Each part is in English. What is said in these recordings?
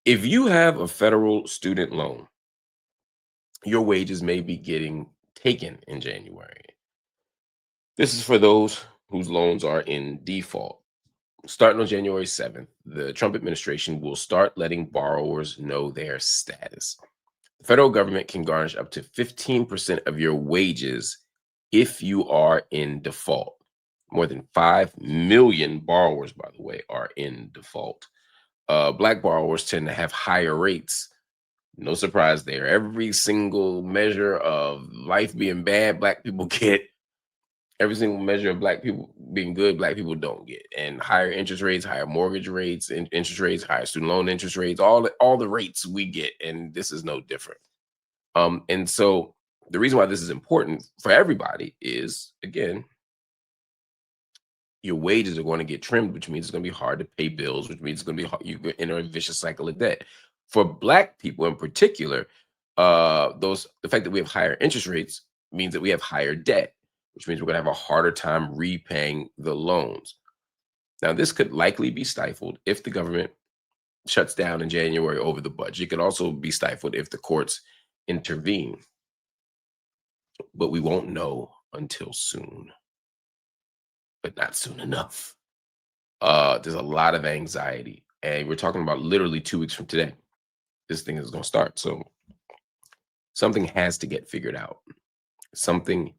If you have a federal student loan, your wages may be getting taken in January. This is for those whose loans are in default. Starting on January 7th, the Trump administration will start letting borrowers know their status. The federal government can garnish up to 15% of your wages if you are in default. More than 5 million borrowers, by the way, are in default. Black borrowers tend to have higher rates. No surprise there. Every single measure of life being bad, black people get. Every single measure of black people being good, black people don't get. And higher interest rates, higher mortgage rates, interest rates, higher student loan interest rates, all the rates we get, and this is no different. And so the reason why this is important for everybody is, again, your wages are going to get trimmed, which means it's going to be hard to pay bills, which means it's going to be hard. You enter a vicious cycle of debt. For black people in particular, the fact that we have higher interest rates means that we have higher debt, which means we're going to have a harder time repaying the loans. Now, this could likely be stifled if the government shuts down in January over the budget. It could also be stifled if the courts intervene, but we won't know until soon, but not soon enough. There's a lot of anxiety, and we're talking about literally 2 weeks from today. This thing is going to start. So something has to get figured out. Something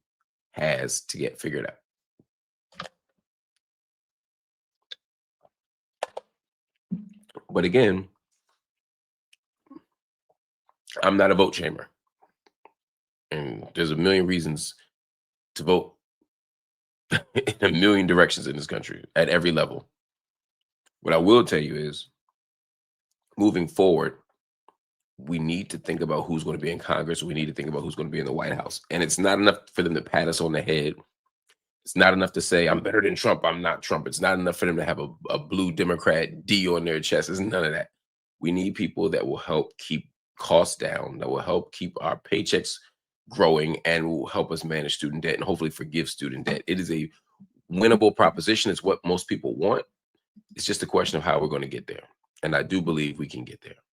has to get figured out. But again, I'm not a vote shamer. And there's a million reasons to vote in a million directions in this country at every level. What I will tell you is, moving forward, we need to think about who's going to be in Congress. We need to think about who's going to be in the White House. And it's not enough for them to pat us on the head. It's not enough to say, I'm better than Trump. I'm not Trump. It's not enough for them to have a blue Democrat D on their chest. It's none of that. We need people that will help keep costs down, that will help keep our paychecks growing, and will help us manage student debt and hopefully forgive student debt. It is a winnable proposition. It's what most people want. It's just a question of how we're going to get there. And I do believe we can get there.